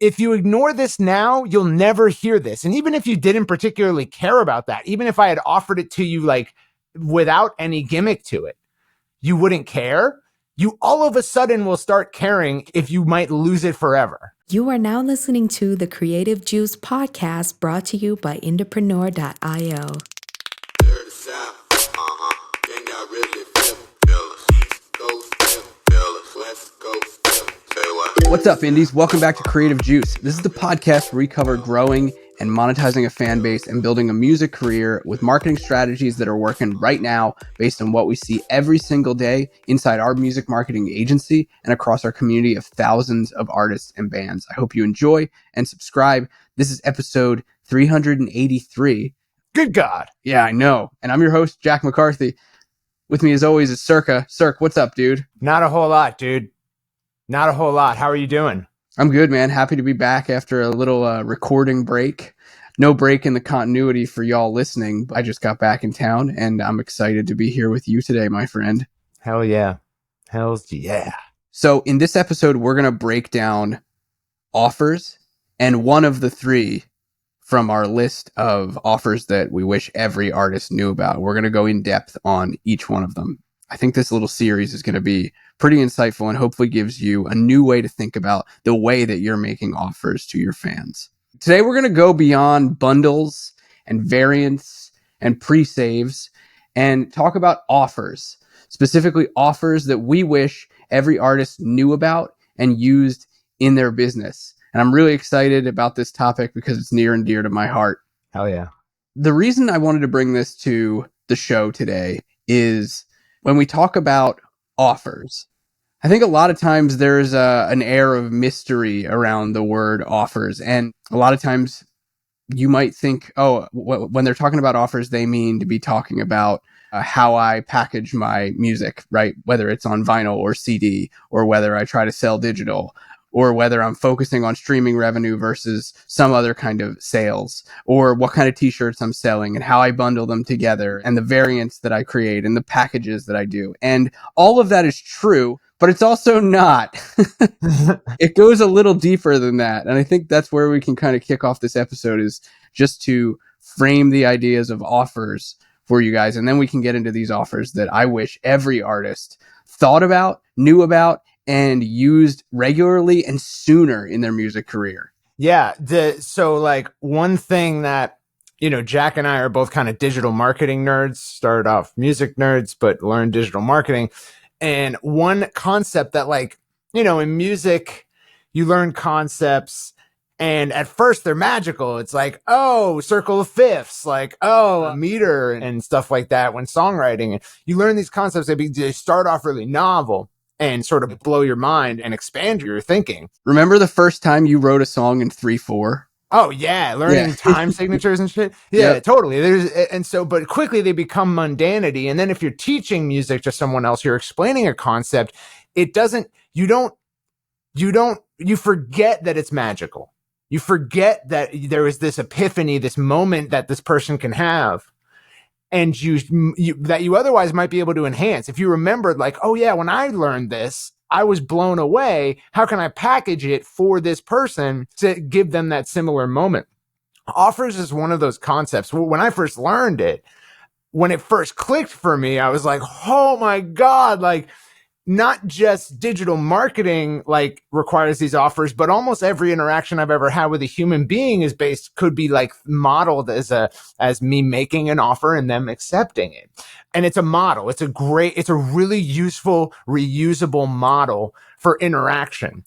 if you ignore this now, you'll never hear this. And even if you didn't particularly care about that, even if I had offered it to you like without any gimmick to it, you wouldn't care. You all of a sudden will start caring if you might lose it forever. You are now listening to the Creative Juice podcast brought to you by Entrepreneur.io. What's up, indies? Welcome back to Creative Juice. This is the podcast where we cover growing and monetizing a fan base and building a music career with marketing strategies that are working right now based on what we see every single day inside our music marketing agency and across our community of thousands of artists and bands. I hope you enjoy and subscribe. This is episode 383. Good God. Yeah, I know. And I'm your host, Jack McCarthy. With me as always is Circa. Cirque, what's up, dude? Not a whole lot, dude. Not a whole lot. How are you doing? I'm good, man. Happy to be back after a little recording break. No break in the continuity for y'all listening. I just got back in town, and I'm excited to be here with you today, my friend. Hell yeah. Hells yeah. So in this episode, we're going to break down offers and one of the three from our list of offers that we wish every artist knew about. We're going to go in depth on each one of them. I think this little series is going to be pretty insightful and hopefully gives you a new way to think about the way that you're making offers to your fans. Today, we're going to go beyond bundles and variants and pre-saves and talk about offers, specifically offers that we wish every artist knew about and used in their business. And I'm really excited about this topic because it's near and dear to my heart. Hell yeah. The reason I wanted to bring this to the show today is when we talk about offers, I think a lot of times there's an air of mystery around the word offers. And a lot of times you might think, when they're talking about offers, they mean to be talking about how I package my music, right? Whether it's on vinyl or CD, or whether I try to sell digital, or whether I'm focusing on streaming revenue versus some other kind of sales, or what kind of t-shirts I'm selling and how I bundle them together and the variants that I create and the packages that I do. And all of that is true, but it's also not. It goes a little deeper than that. And I think that's where we can kind of kick off this episode, is just to frame the ideas of offers for you guys. And then we can get into these offers that I wish every artist thought about, knew about, and used regularly and sooner in their music career. Yeah. So like one thing that, Jack and I are both kind of digital marketing nerds, started off music nerds, but learned digital marketing. And one concept that in music, you learn concepts and at first they're magical. It's like, circle of fifths, a meter and stuff like that when songwriting. You learn these concepts, they start off really novel and sort of blow your mind and expand your thinking. Remember the first time you wrote a song in 3/4? Oh yeah, learning time signatures and shit. Yeah, yep. Totally. But quickly they become mundanity. And then if you're teaching music to someone else, you're explaining a concept. You forget that it's magical. You forget that there is this epiphany, this moment that this person can have. And that you otherwise might be able to enhance. If you remembered when I learned this, I was blown away. How can I package it for this person to give them that similar moment? Offers is one of those concepts. When I first learned it, when it first clicked for me, I was like, oh my God, not just digital marketing requires these offers, but almost every interaction I've ever had with a human being could be modeled as me making an offer and them accepting it. And it's a model. It's a really useful, reusable model for interaction.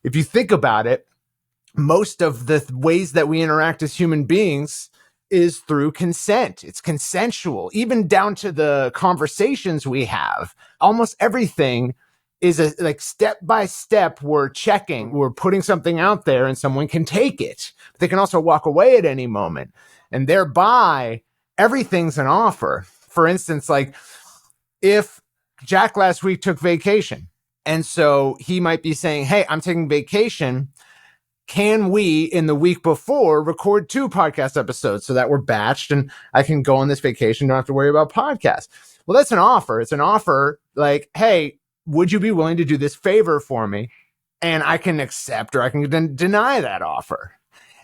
If you think about it, most of the ways that we interact as human beings is through consent. It's consensual, even down to the conversations we have. Almost everything is step by step. We're checking, we're putting something out there and someone can take it. They can also walk away at any moment. And thereby everything's an offer. For instance, if Jack last week took vacation, and so he might be saying, hey, I'm taking vacation. Can we, in the week before, record 2 podcast episodes so that we're batched and I can go on this vacation, don't have to worry about podcasts? Well, that's an offer. It's an offer hey, would you be willing to do this favor for me? and I can accept or I can deny that offer.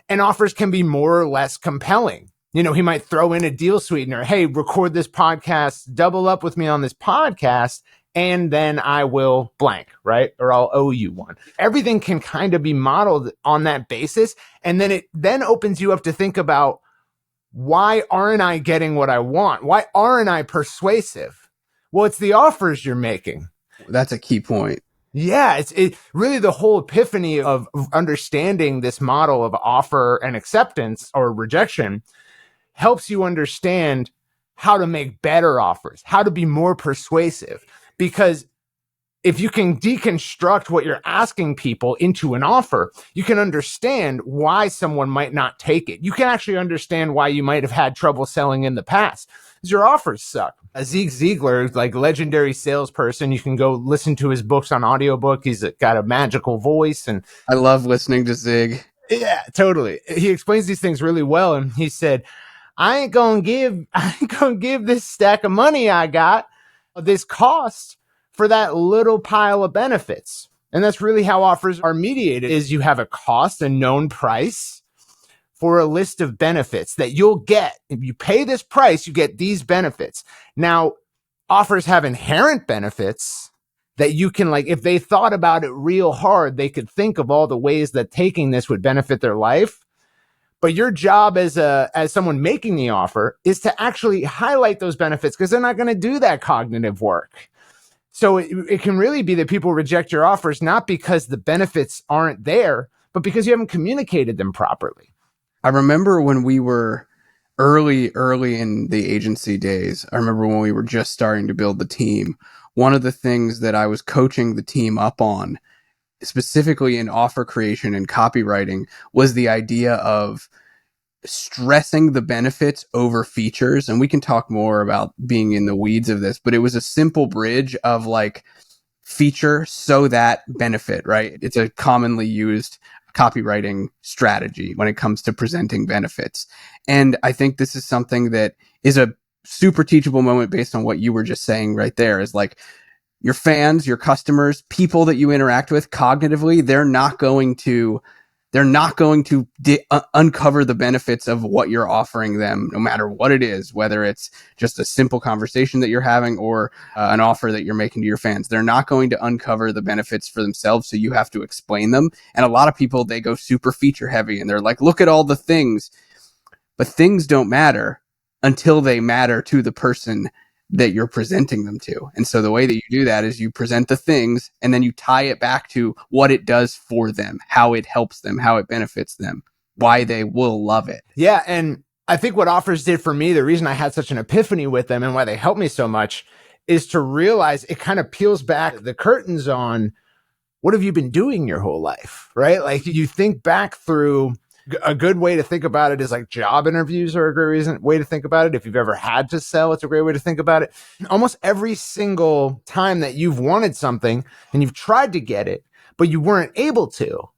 And offers can be more or less compelling. You know, he might throw in a deal sweetener. Hey, record this podcast, double up with me on this podcast, and then I will blank, right? Or I'll owe you one. Everything can kind of be modeled on that basis. And then it then opens you up to think about, why aren't I getting what I want? Why aren't I persuasive? Well, it's the offers you're making. That's a key point. Yeah, it's really the whole epiphany of understanding this model of offer and acceptance or rejection helps you understand how to make better offers, how to be more persuasive. Because if you can deconstruct what you're asking people into an offer, you can understand why someone might not take it. You can actually understand why you might have had trouble selling in the past, because your offers suck. Zig Ziglar, like legendary salesperson, you can go listen to his books on audiobook. He's got a magical voice, and I love listening to Zig. Yeah, totally. He explains these things really well. And he said, I ain't gonna give this stack of money I got this cost for that little pile of benefits. And that's really how offers are mediated, is you have a cost, a known price for a list of benefits that you'll get. If you pay this price, you get these benefits. Now, offers have inherent benefits that you can, like, if they thought about it real hard, they could think of all the ways that taking this would benefit their life. But your job as someone making the offer is to actually highlight those benefits, because they're not going to do that cognitive work. So it can really be that people reject your offers not because the benefits aren't there, but because you haven't communicated them properly. I remember when we were early in the agency days, I remember when we were just starting to build the team, one of the things that I was coaching the team up on, specifically in offer creation and copywriting, was the idea of stressing the benefits over features. And we can talk more about being in the weeds of this, but it was a simple bridge of like feature so that benefit, right? It's a commonly used copywriting strategy when it comes to presenting benefits. And I think this is something that is a super teachable moment based on what you were just saying right there, is like your fans, your customers, people that you interact with cognitively, they're not going to uncover the benefits of what you're offering them, no matter what it is, whether it's just a simple conversation that you're having or an offer that you're making to your fans. They're not going to uncover the benefits for themselves, so you have to explain them. And a lot of people, they go super feature heavy and they're like, look at all the things. But things don't matter until they matter to the person that you're presenting them to. And so the way that you do that is you present the things and then you tie it back to what it does for them, how it helps them, how it benefits them, why they will love it. Yeah. And I think what offers did for me, the reason I had such an epiphany with them and why they helped me so much, is to realize it kind of peels back the curtains on what have you been doing your whole life, right? Like you think back through. A good way to think about it is like job interviews are a great way to think about it. If you've ever had to sell, it's a great way to think about it. Almost every single time that you've wanted something and you've tried to get it, but you weren't able to,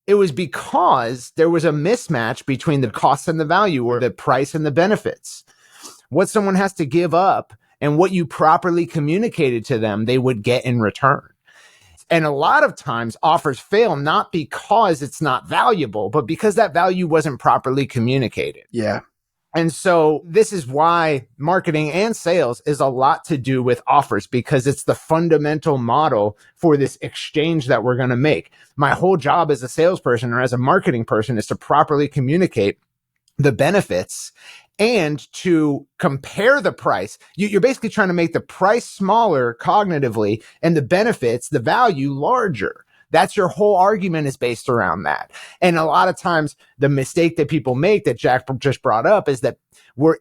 it was because there was a mismatch between the cost and the value, or the price and the benefits. What someone has to give up and what you properly communicated to them they would get in return. And a lot of times offers fail not because it's not valuable, but because that value wasn't properly communicated. Yeah. And so this is why marketing and sales is a lot to do with offers, because it's the fundamental model for this exchange that we're going to make. My whole job as a salesperson or as a marketing person is to properly communicate the benefits and to compare the price. You're basically trying to make the price smaller cognitively and the benefits, the value, larger. That's your whole argument is based around that. And a lot of times the mistake that people make that Jack just brought up is that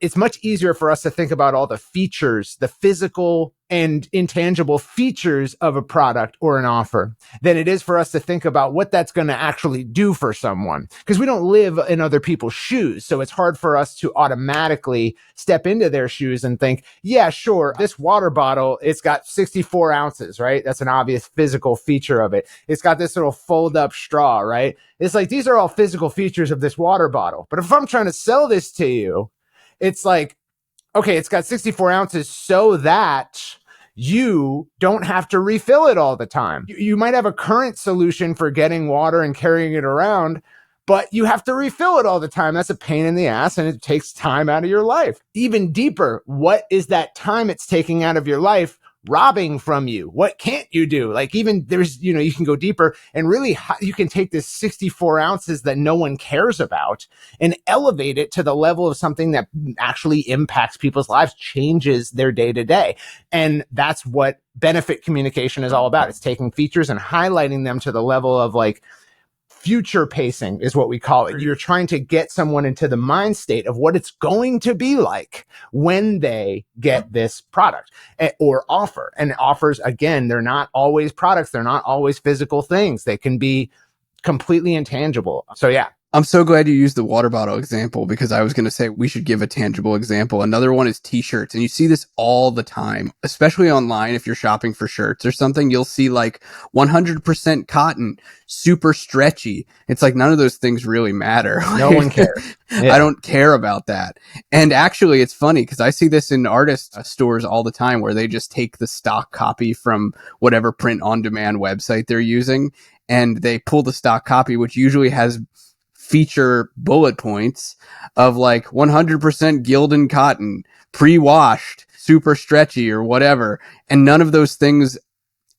it's much easier for us to think about all the features, the physical and intangible features of a product or an offer than it is for us to think about what that's going to actually do for someone, because we don't live in other people's shoes. So it's hard for us to automatically step into their shoes and think, yeah, sure, this water bottle, it's got 64 ounces, right? That's an obvious physical feature of it. It's got this little fold up straw, right? It's like, these are all physical features of this water bottle. But if I'm trying to sell this to you, it's like, okay, it's got 64 ounces so that you don't have to refill it all the time. You might have a current solution for getting water and carrying it around, but you have to refill it all the time. That's a pain in the ass, and it takes time out of your life. Even deeper, what is that time it's taking out of your life robbing from you? What can't you do? Like, even there's, you can go deeper, and really you can take this 64 ounces that no one cares about and elevate it to the level of something that actually impacts people's lives, changes their day to day. And that's what benefit communication is all about. It's taking features and highlighting them to the level of like future pacing is what we call it. You're trying to get someone into the mind state of what it's going to be like when they get this product or offer. And offers, again, they're not always products. They're not always physical things. They can be completely intangible. So yeah. I'm so glad you used the water bottle example, because I was going to say we should give a tangible example. Another one is t-shirts. And you see this all the time, especially online. If you're shopping for shirts or something, you'll see like 100% cotton, super stretchy. It's like none of those things really matter. No one cares. Yeah. I don't care about that. And actually, it's funny because I see this in artist stores all the time where they just take the stock copy from whatever print on demand website they're using, and they pull the stock copy, which usually has feature bullet points of like 100% Gildan cotton, pre-washed, super stretchy or whatever. And none of those things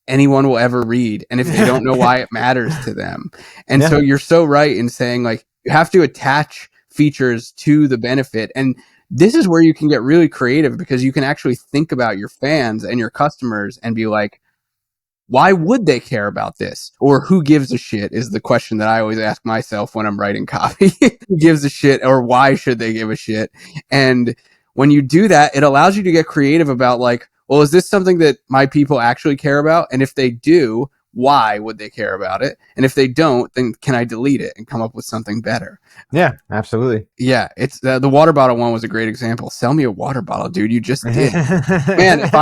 anyone will ever read. And if they don't know why, it matters to them. And so you're so right in saying like you have to attach features to the benefit. And this is where you can get really creative, because you can actually think about your fans and your customers and be like, why would they care about this? Or who gives a shit is the question that I always ask myself when I'm writing copy. Who gives a shit, or why should they give a shit? And when you do that, it allows you to get creative about like, well, is this something that my people actually care about? And if they do, why would they care about it? And if they don't, then can I delete it and come up with something better? Yeah, absolutely. Yeah, it's the water bottle one was a great example. Sell me a water bottle, dude. You just did. Man, if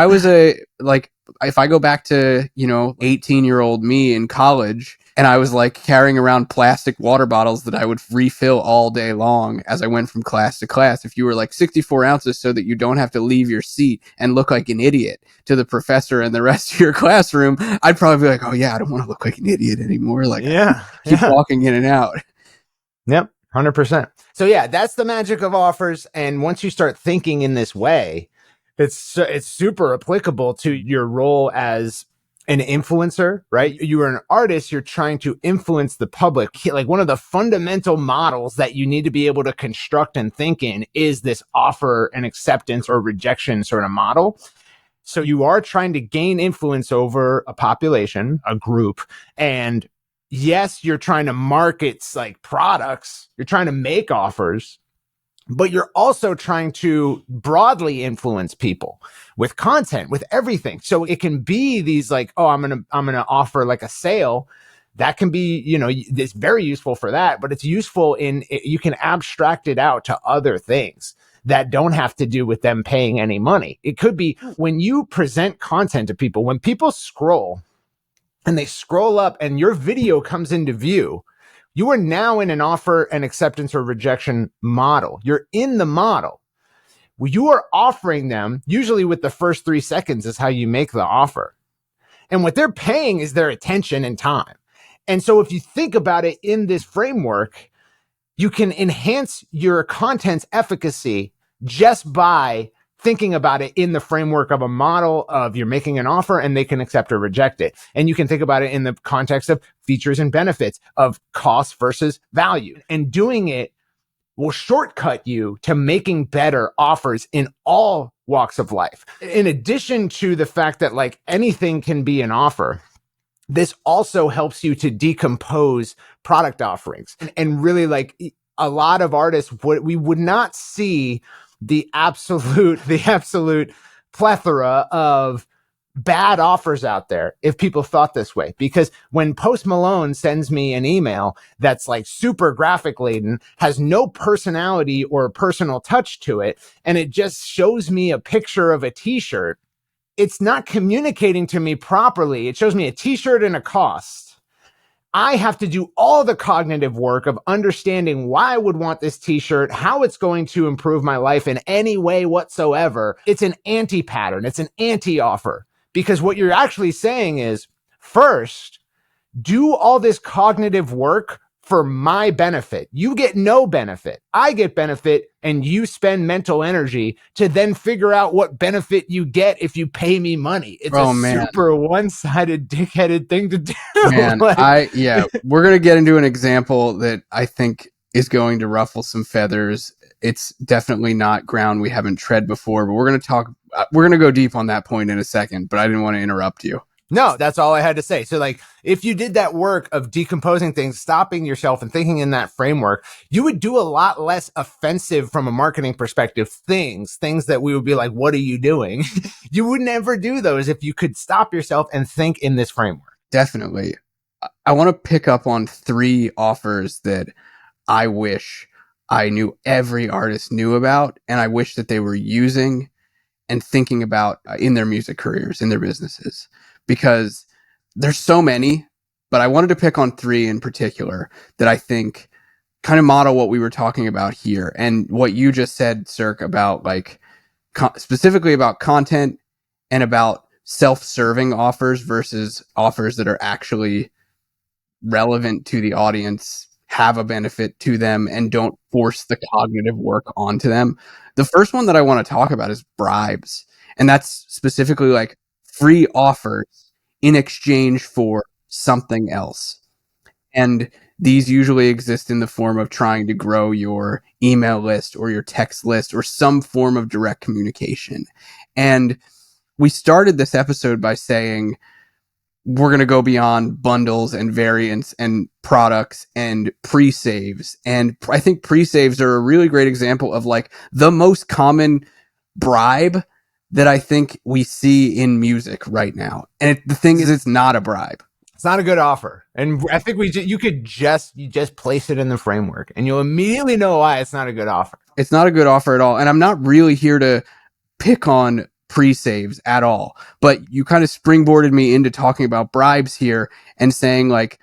I go back to, 18-year-old me in college, and I was like carrying around plastic water bottles that I would refill all day long as I went from class to class. If you were like 64 ounces so that you don't have to leave your seat and look like an idiot to the professor and the rest of your classroom, I'd probably be like, oh yeah, I don't want to look like an idiot anymore. Like, keep walking in and out. Yep. 100%. So yeah, that's the magic of offers. And once you start thinking in this way, it's super applicable to your role as an influencer, right? You are an artist. You're trying to influence the public. Like, one of the fundamental models that you need to be able to construct and think in is this offer and acceptance or rejection sort of model. So you are trying to gain influence over a population, a group, and yes, you're trying to market like products, you're trying to make offers, but you're also trying to broadly influence people with content, with everything. So it can be these like, oh, I'm going to offer like a sale. That can be, it's very useful for that, but it's useful you can abstract it out to other things that don't have to do with them paying any money. It could be when you present content to people, when people scroll and they scroll up and your video comes into view, you are now in an offer and acceptance or rejection model. You're in the model. You are offering them, usually with the first 3 seconds is how you make the offer. And what they're paying is their attention and time. And so if you think about it in this framework, you can enhance your content's efficacy just by thinking about it in the framework of a model of you're making an offer and they can accept or reject it. And you can think about it in the context of features and benefits, of cost versus value. And doing it will shortcut you to making better offers in all walks of life. In addition to the fact that like anything can be an offer, this also helps you to decompose product offerings. And really, like, a lot of artists, we would not see the absolute plethora of bad offers out there if people thought this way. Because when Post Malone sends me an email that's like super graphic laden, has no personality or personal touch to it, and it just shows me a picture of a t-shirt, it's not communicating to me properly. It shows me a t-shirt and a cost. I have to do all the cognitive work of understanding why I would want this t-shirt, how it's going to improve my life in any way whatsoever. It's an anti-pattern. It's an anti-offer, Because what you're actually saying is, first, do all this cognitive work for my benefit. You get no benefit. I get benefit, and you spend mental energy to then figure out what benefit you get if you pay me money. It's super one-sided, dickheaded thing to do. Man, we're going to get into an example that I think is going to ruffle some feathers. It's definitely not ground we haven't tread before, but we're going to go deep on that point in a second, but I didn't want to interrupt you. No, that's all I had to say. So like, if you did that work of decomposing things, stopping yourself and thinking in that framework, you would do a lot less offensive from a marketing perspective things that we would be like, what are you doing? You would never do those if you could stop yourself and think in this framework. Definitely. I want to pick up on 3 offers that I wish I knew every artist knew about, and I wish that they were using and thinking about in their music careers, in their businesses, because there's so many, but I wanted to pick on 3 in particular that I think kind of model what we were talking about here and what you just said, Circa, about like specifically about content and about self-serving offers versus offers that are actually relevant to the audience, have a benefit to them, and don't force the cognitive work onto them. The first one that I want to talk about is bribes. And that's specifically like free offers in exchange for something else. And these usually exist in the form of trying to grow your email list or your text list or some form of direct communication. And we started this episode by saying, we're going to go beyond bundles and variants and products and pre-saves. And I think pre-saves are a really great example of like the most common bribe that I think we see in music right now. And the thing is, it's not a bribe. It's not a good offer. And I think you just place it in the framework and you'll immediately know why it's not a good offer. It's not a good offer at all. And I'm not really here to pick on pre-saves at all, but you kind of springboarded me into talking about bribes here and saying like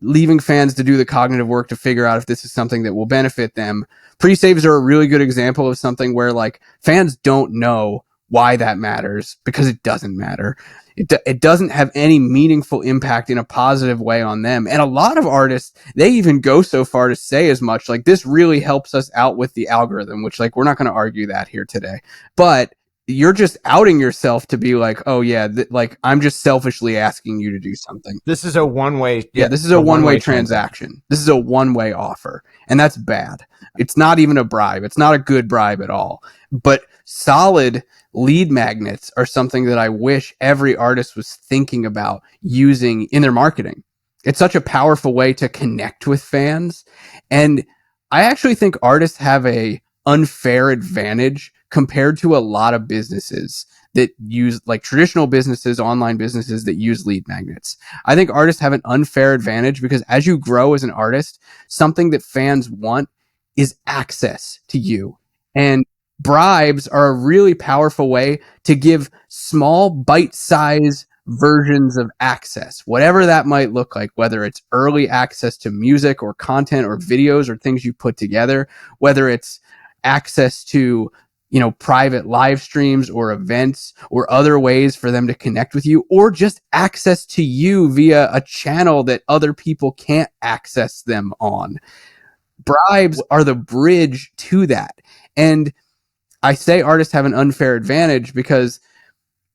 leaving fans to do the cognitive work to figure out if this is something that will benefit them. Pre-saves are a really good example of something where like fans don't know why that matters because it doesn't matter. It doesn't have any meaningful impact in a positive way on them. And a lot of artists, they even go so far to say as much like this really helps us out with the algorithm, which like we're not going to argue that here today. But you're just outing yourself to be like, oh yeah, like I'm just selfishly asking you to do something. This is a one-way. Yeah, this is a one-way transaction. This is a one-way offer. And that's bad. It's not even a bribe. It's not a good bribe at all. But solid lead magnets are something that I wish every artist was thinking about using in their marketing. It's such a powerful way to connect with fans. And I actually think artists have a unfair advantage compared to a lot of businesses that use like traditional businesses, online businesses that use lead magnets. I think artists have an unfair advantage because as you grow as an artist, something that fans want is access to you. And bribes are a really powerful way to give small bite-sized versions of access, whatever that might look like, whether it's early access to music or content or videos or things you put together, whether it's access to, you know, private live streams or events or other ways for them to connect with you, or just access to you via a channel that other people can't access them on. Bribes are the bridge to that. And I say artists have an unfair advantage because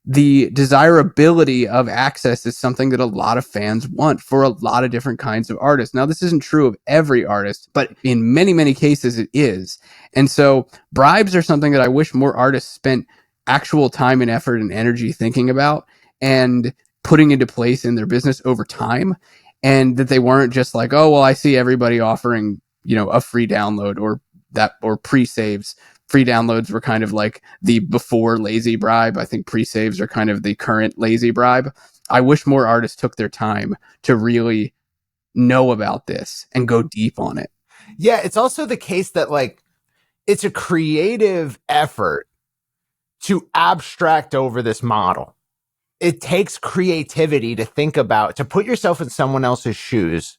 the desirability of access is something that a lot of fans want for a lot of different kinds of artists. Now, this isn't true of every artist, but in many, many cases it is. And so bribes are something that I wish more artists spent actual time and effort and energy thinking about and putting into place in their business over time. And that they weren't just like, oh, well, I see everybody offering, you know, a free download or pre-saves. Free downloads were kind of like the before lazy bribe. I think pre-saves are kind of the current lazy bribe. I wish more artists took their time to really know about this and go deep on it. Yeah, it's also the case that like it's a creative effort to abstract over this model. It takes creativity to think about, to put yourself in someone else's shoes.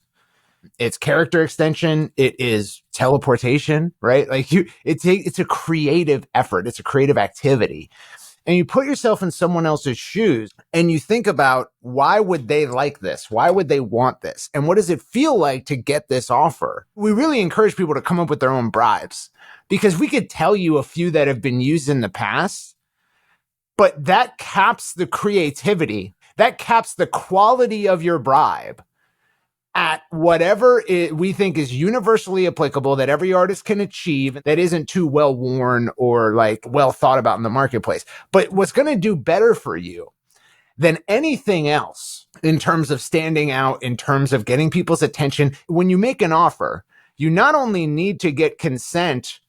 It's character extension. It is teleportation, right? Like it's a creative effort. It's a creative activity. and you put yourself in someone else's shoes and you think about, why would they like this? Why would they want this? And what does it feel like to get this offer? We really encourage people to come up with their own bribes, because we could tell you a few that have been used in the past, but that caps the creativity. That caps the quality of your bribe at whatever we think is universally applicable, that every artist can achieve, that isn't too well worn or like well thought about in the marketplace. But what's going to do better for you than anything else in terms of standing out, in terms of getting people's attention, when you make an offer, you not only need to get consent,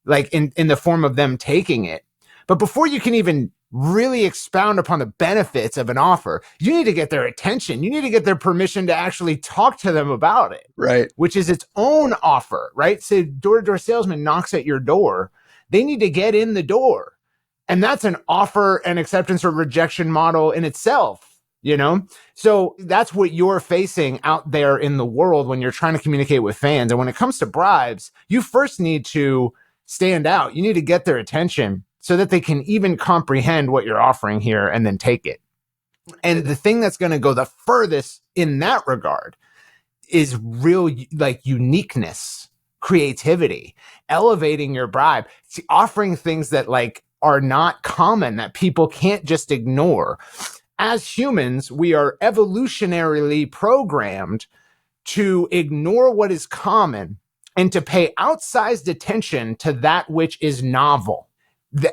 like in the form of them taking it, but before you can even really expound upon the benefits of an offer, you need to get their attention. You need to get their permission to actually talk to them about it. Right. Which is its own offer, right? So door-to-door salesman knocks at your door. They need to get in the door. And that's an offer and acceptance or rejection model in itself, you know? So that's what you're facing out there in the world when you're trying to communicate with fans. And when it comes to bribes, you first need to stand out. You need to get their attention so that they can even comprehend what you're offering here and then take it. And the thing that's going to go the furthest in that regard is real, like, uniqueness, creativity, elevating your bribe, offering things that like are not common, that people can't just ignore. As humans, we are evolutionarily programmed to ignore what is common and to pay outsized attention to that which is novel.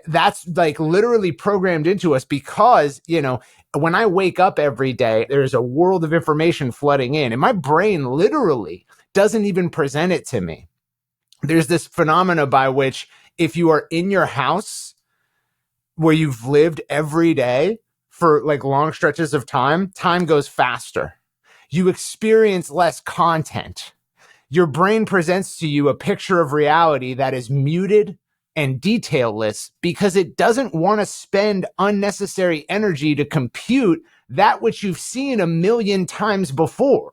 That's like literally programmed into us, because, you know, when I wake up every day, there's a world of information flooding in, and my brain literally doesn't even present it to me. There's this phenomena by which, if you are in your house where you've lived every day for like long stretches of time, time goes faster. You experience less content. Your brain presents to you a picture of reality that is muted and detailless, because it doesn't want to spend unnecessary energy to compute that which you've seen a million times before.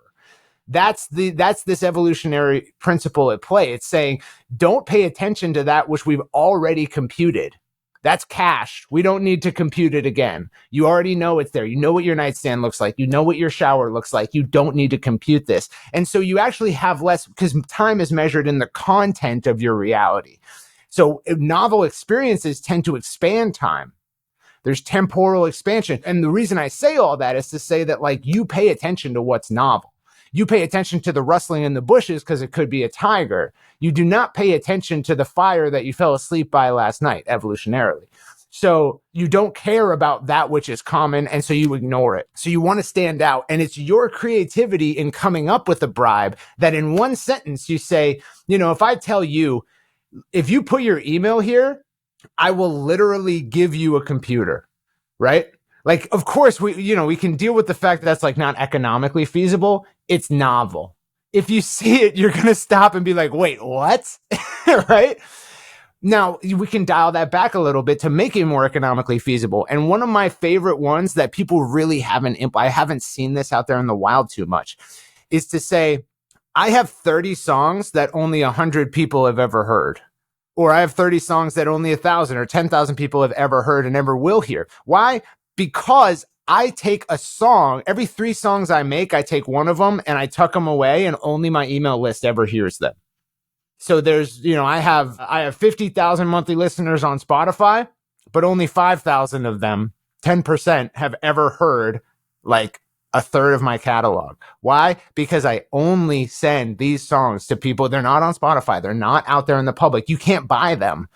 That's this evolutionary principle at play. It's saying, don't pay attention to that which we've already computed. That's cached. We don't need to compute it again. You already know it's there. You know what your nightstand looks like. You know what your shower looks like. You don't need to compute this. And so you actually have less, because time is measured in the content of your reality. So novel experiences tend to expand time. There's temporal expansion. And the reason I say all that is to say that, like, you pay attention to what's novel. You pay attention to the rustling in the bushes because it could be a tiger. You do not pay attention to the fire that you fell asleep by last night, evolutionarily. So you don't care about that which is common, and so you ignore it. So you want to stand out, and it's your creativity in coming up with a bribe that in one sentence you say, you know, if I tell you, if you put your email here, I will literally give you a computer, right? Like, of course, we can deal with the fact that that's like not economically feasible. It's novel. If you see it, you're going to stop and be like, wait, what? Right? Now, we can dial that back a little bit to make it more economically feasible. And one of my favorite ones that people really I haven't seen this out there in the wild too much, is to say, I have 30 songs that only 100 people have ever heard. Or I have 30 songs that only 1,000 or 10,000 people have ever heard and never will hear. Why? Because I take a song, every 3 songs I make, I take one of them and I tuck them away, and only my email list ever hears them. So there's, you know, I have 50,000 monthly listeners on Spotify, but only 5,000 of them, 10%, have ever heard like a third of my catalog. Why? Because I only send these songs to people. They're not on Spotify. They're not out there in the public. You can't buy them.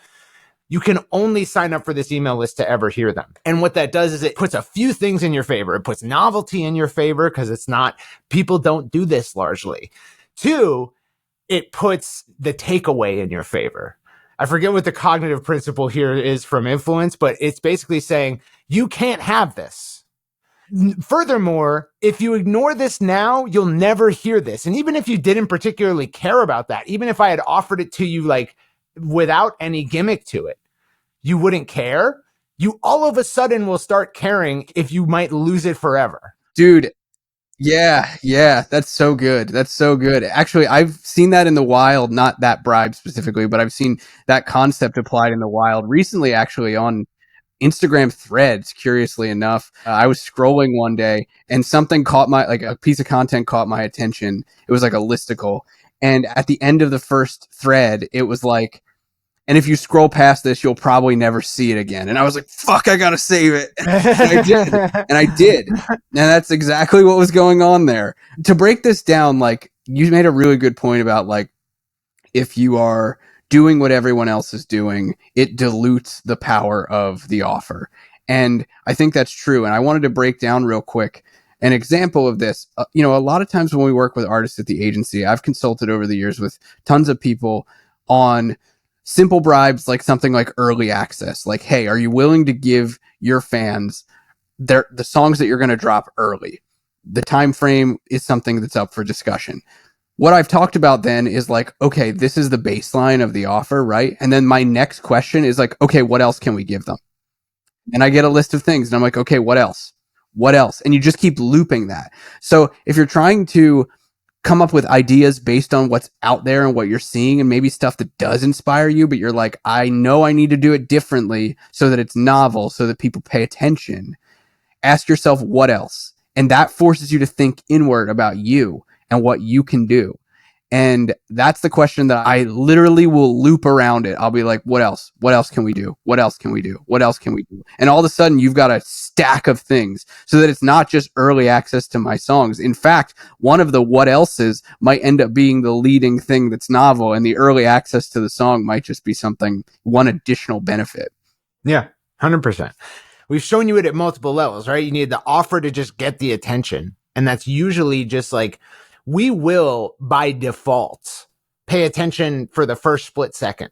You can only sign up for this email list to ever hear them. And what that does is it puts a few things in your favor. It puts novelty in your favor, because it's not, people don't do this largely. 2, it puts the takeaway in your favor. I forget what the cognitive principle here is from influence, but it's basically saying you can't have this. Furthermore, if you ignore this now, you'll never hear this. And even if you didn't particularly care about that, even if I had offered it to you like without any gimmick to it, you wouldn't care. You all of a sudden will start caring if you might lose it forever. Dude, yeah, that's so good. That's so good. Actually, I've seen that in the wild, not that bribe specifically, but I've seen that concept applied in the wild recently, actually, on Instagram threads, curiously enough. I was scrolling one day and something caught my, like a piece of content caught my attention. It was like a listicle. And at the end of the first thread, it was like, and if you scroll past this, you'll probably never see it again. And I was like, fuck, I gotta save it. And I did. And I did. And that's exactly what was going on there. To break this down, like, you made a really good point about, like, if you are doing what everyone else is doing, it dilutes the power of the offer. And I think that's true. And I wanted to break down real quick an example of this. A lot of times when we work with artists at the agency, I've consulted over the years with tons of people on simple bribes, like something like early access. Like, hey, are you willing to give your fans the songs that you're going to drop early? The time frame is something that's up for discussion. What I've talked about then is like, okay, this is the baseline of the offer, right? And then my next question is like, okay, what else can we give them? And I get a list of things and I'm like, okay, what else? What else? And you just keep looping that. So if you're trying to come up with ideas based on what's out there and what you're seeing, and maybe stuff that does inspire you, but you're like, I know I need to do it differently so that it's novel, so that people pay attention. Ask yourself, what else? And that forces you to think inward about you and what you can do. And that's the question that I literally will loop around it. I'll be like, what else? What else can we do? What else can we do? What else can we do? And all of a sudden you've got a stack of things, so that it's not just early access to my songs. In fact, one of the what else's might end up being the leading thing that's novel, and the early access to the song might just be one additional benefit. Yeah, 100%. We've shown you it at multiple levels, right? You need the offer to just get the attention. And that's usually just like, we will, by default, pay attention for the first split second.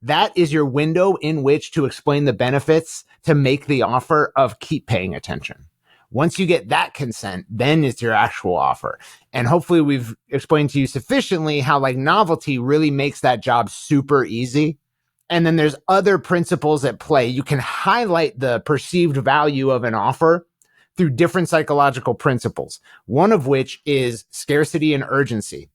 That is your window in which to explain the benefits to make the offer of keep paying attention. Once you get that consent, then it's your actual offer. And hopefully we've explained to you sufficiently how like novelty really makes that job super easy. And then there's other principles at play. You can highlight the perceived value of an offer through different psychological principles, one of which is scarcity and urgency.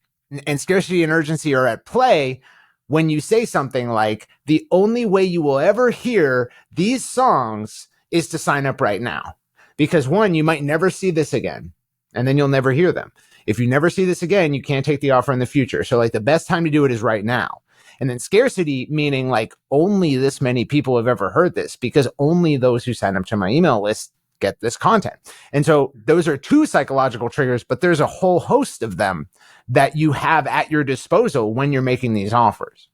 And scarcity and urgency are at play when you say something like, the only way you will ever hear these songs is to sign up right now. Because one, you might never see this again, and then you'll never hear them. If you never see this again, you can't take the offer in the future. So like the best time to do it is right now. And then scarcity, meaning like only this many people have ever heard this, because only those who sign up to my email list get this content. And so those are two psychological triggers, but there's a whole host of them that you have at your disposal when you're making these offers.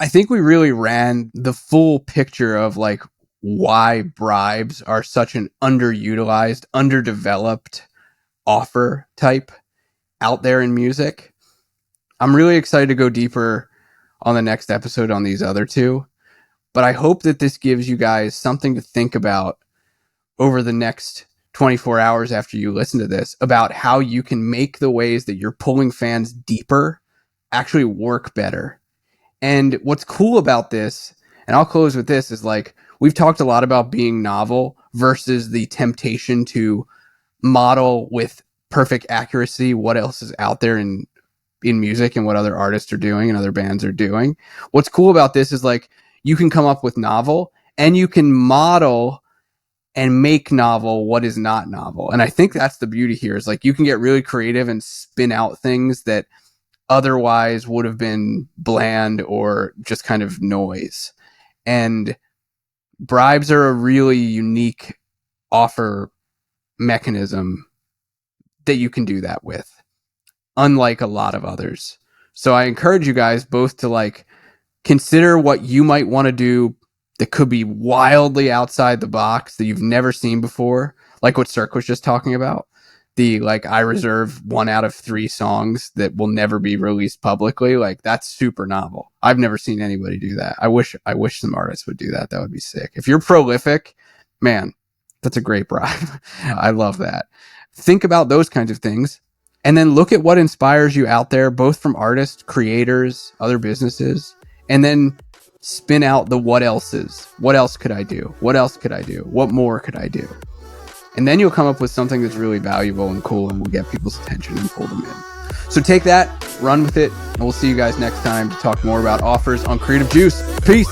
I think we really ran the full picture of like why bribes are such an underutilized, underdeveloped offer type out there in music. I'm really excited to go deeper on the next episode on these other two, but I hope that this gives you guys something to think about over the next 24 hours after you listen to this, about how you can make the ways that you're pulling fans deeper actually work better. And what's cool about this, and I'll close with this, is like, we've talked a lot about being novel versus the temptation to model with perfect accuracy what else is out there in music and what other artists are doing and other bands are doing. What's cool about this is like, you can come up with novel, and you can model and make novel what is not novel. And I think that's the beauty here, is like, you can get really creative and spin out things that otherwise would have been bland or just kind of noise. And bribes are a really unique offer mechanism that you can do that with, unlike a lot of others. So I encourage you guys both to like consider what you might want to do that could be wildly outside the box that you've never seen before, like what Circa was just talking about. The like, I reserve 1 out of 3 songs that will never be released publicly. Like, that's super novel. I've never seen anybody do that. I wish some artists would do that. That would be sick. If you're prolific, man, that's a great bribe. I love that. Think about those kinds of things, and then look at what inspires you out there, both from artists, creators, other businesses, and then spin out the what else's. What else could I do? What else could I do? What more could I do? And then you'll come up with something that's really valuable and cool and will get people's attention and pull them in. So take that, run with it, and we'll see you guys next time to talk more about offers on Creative Juice. Peace.